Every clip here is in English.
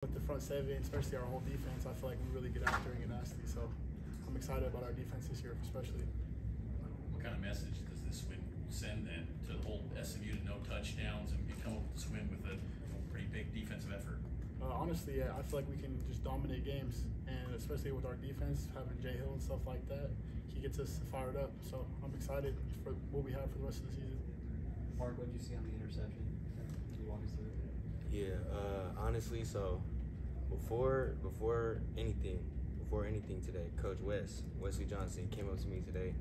With the front seven, especially our whole defense, I feel like we really get after it and get nasty. So I'm excited about our defense this year, especially. What kind of message does this win send then to the whole SMU to no touchdowns and come up with this win with a pretty big defensive effort? Honestly, yeah, I feel like we can just dominate games, and especially with our defense, having Jay Hill and stuff like that, he gets us fired up. So I'm excited for what we have for the rest of the season. Marque, what did you see on the interception? Can you walk us through it? Yeah, honestly, so before anything today, Coach Wesley Johnson came up to me today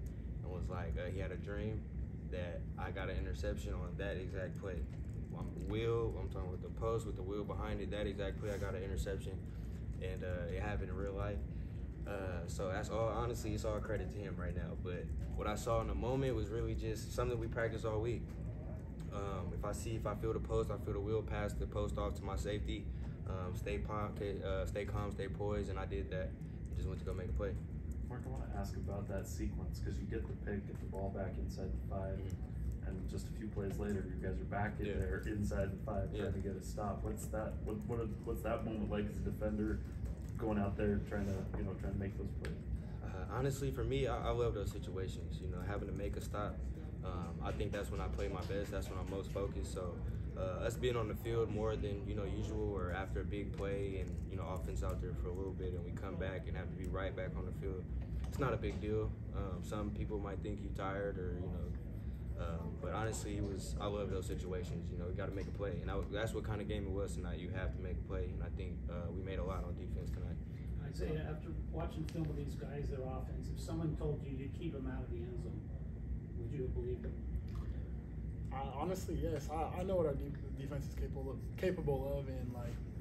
and was like, he had a dream that I got an interception on that exact play. I'm talking with the post, with the wheel behind it, that exact play I got an interception, and it happened in real life. So that's all, honestly, it's all credit to him right now. But what I saw in the moment was really just something we practiced all week. If I feel the post, I feel the wheel pass the post off to my safety. Stay calm, stay poised, and I did that. Just went to go make a play. Marque, I want to ask about that sequence because you get the pick, get the ball back inside the 5, and just a few plays later, you guys are back in there inside the 5 trying to get a stop. What's that? What's that moment like as a defender, going out there trying to make those plays? Honestly, for me, I love those situations. Having to make a stop. I think that's when I play my best. That's when I'm most focused. So us being on the field more than usual, or after a big play and offense out there for a little bit, and we come back and have to be right back on the field, it's not a big deal. Some people might think you're tired, or but honestly, I love those situations. We got to make a play, and that's what kind of game it was tonight. You have to make a play, and I think we made a lot on defense tonight. Isaiah, after watching film of these guys, their offense, if someone told you to keep them out of the end zone, would you have believed them? Honestly, yes. I know what our defense is capable of, and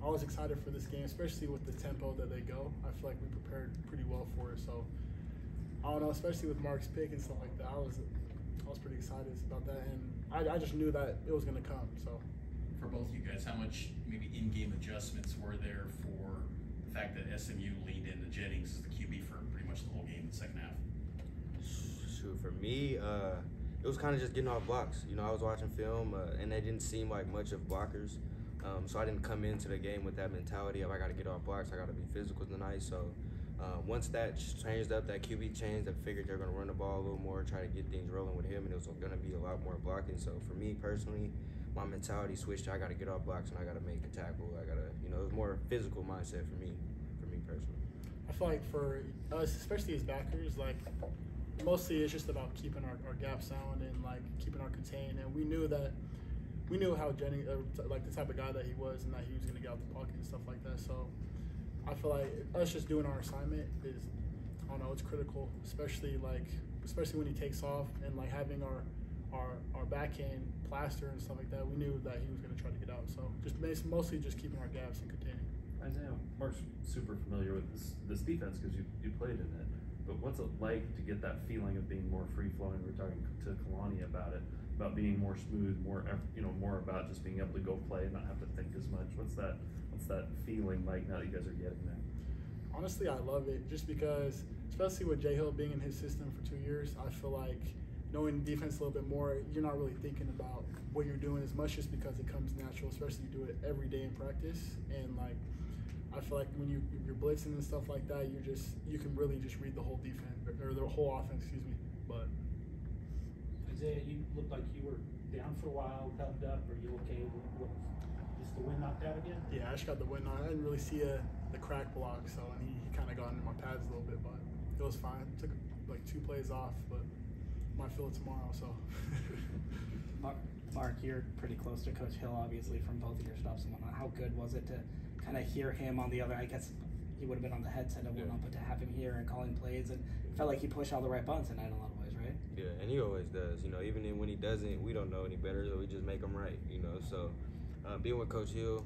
I was excited for this game, especially with the tempo that they go. I feel like we prepared pretty well for it. So I don't know, especially with Marque's pick and stuff like that. I was pretty excited about that, and I just knew that it was going to come. So for both you guys, how much maybe in-game adjustments were there for the fact that SMU leaned into Jennings as the QB for pretty much the whole game in the second half? Shoot, for me, it was kind of just getting off blocks. I was watching film, and they didn't seem like much of blockers. So I didn't come into the game with that mentality of I got to get off blocks, I got to be physical tonight. So once that changed up, that QB changed, I figured they're going to run the ball a little more, try to get things rolling with him, and it was going to be a lot more blocking. So for me personally, my mentality switched to I got to get off blocks and I got to make a tackle. I got to, it was more physical mindset for me personally. I feel like for us, especially as backers, mostly it's just about keeping our gap sound and keeping our contain. And we knew how Jennings, the type of guy that he was, and that he was going to get out the pocket and stuff like that. So I feel like us just doing our assignment is, I don't know, it's critical, especially when he takes off, and having our back end plaster and stuff like that. We knew that he was going to try to get out. So just mostly just keeping our gaps and containing. Isaiah, Marque's super familiar with this defense because you played in it. But what's it like to get that feeling of being more free-flowing? We're talking to Kalani about it, about being more smooth, more about just being able to go play and not have to think as much. What's that feeling like now that you guys are getting there? Honestly, I love it just because, especially with Jay Hill being in his system for 2 years, I feel like knowing defense a little bit more, you're not really thinking about what you're doing as much just because it comes natural, especially you do it every day in practice. And I feel like when you're blitzing and stuff like that, you can really just read the whole defense, or the whole offense, excuse me. But Isaiah, you looked like you were down for a while, tugged up. Are you okay? Is the wind knocked out again? Yeah, I just got the wind on. I didn't really see the crack block, and he kind of got into my pads a little bit, but it was fine. It took 2 plays off, but might feel it tomorrow. So. Marque, you're pretty close to Coach Hill, obviously, from both of your stops and whatnot. How good was it to kind of hear him on the other? I guess he would have been on the headset and whatnot, but to have him here and calling plays, and it felt like he pushed all the right buttons tonight in a lot of ways, right? Yeah, and he always does. Even when he doesn't, we don't know any better, so we just make him right. So being with Coach Hill,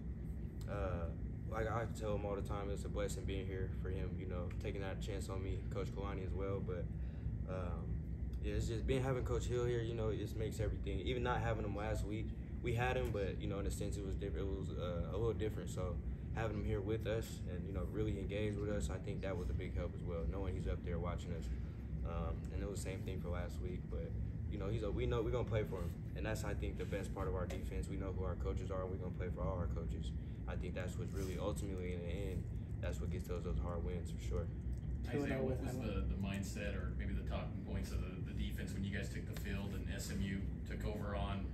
I tell him all the time, it's a blessing being here for him. Taking that chance on me, Coach Kalani as well, but. Yeah, it's just having Coach Hill here, it just makes everything. Even not having him last week, we had him, but in a sense it was different. It was a little different. So having him here with us and really engaged with us, I think that was a big help as well. Knowing he's up there watching us, and it was the same thing for last week. But we know we're gonna play for him, and that's I think the best part of our defense. We know who our coaches are, and we're gonna play for all our coaches. I think that's what's really ultimately in the end, that's what gets those hard wins for sure. Isaiah, what was the mindset or maybe the talking points of the defense when you guys took the field and SMU took over on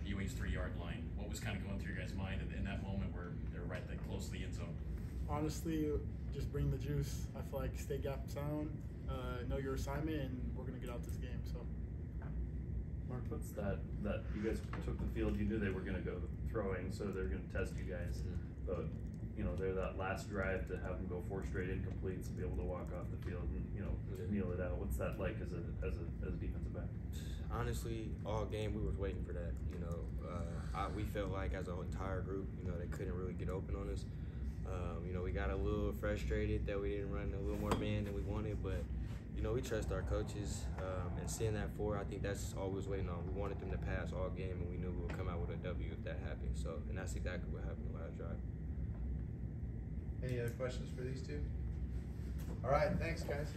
BYU's 3-yard line? What was kind of going through your guys' mind in that moment where they're right that close to the end zone? Honestly, just bring the juice. I feel like stay gap sound, know your assignment, and we're gonna get out this game. So, Mark, what's that you guys took the field? You knew they were gonna go throwing, so they're gonna test you guys. But you know, they're that last drive to have them go 4 straight incompletes and be able to walk off the field and kneel it out. What's that like as a defensive back? Honestly, all game we was waiting for that. We felt like as an entire group, they couldn't really get open on us. We got a little frustrated that we didn't run a little more man than we wanted, but we trust our coaches, and seeing that 4, I think that's all we was waiting on. We wanted them to pass all game, and we knew we would come out with a W if that happened. So, and that's exactly what happened the last drive. Any other questions for these two? All right, thanks, guys.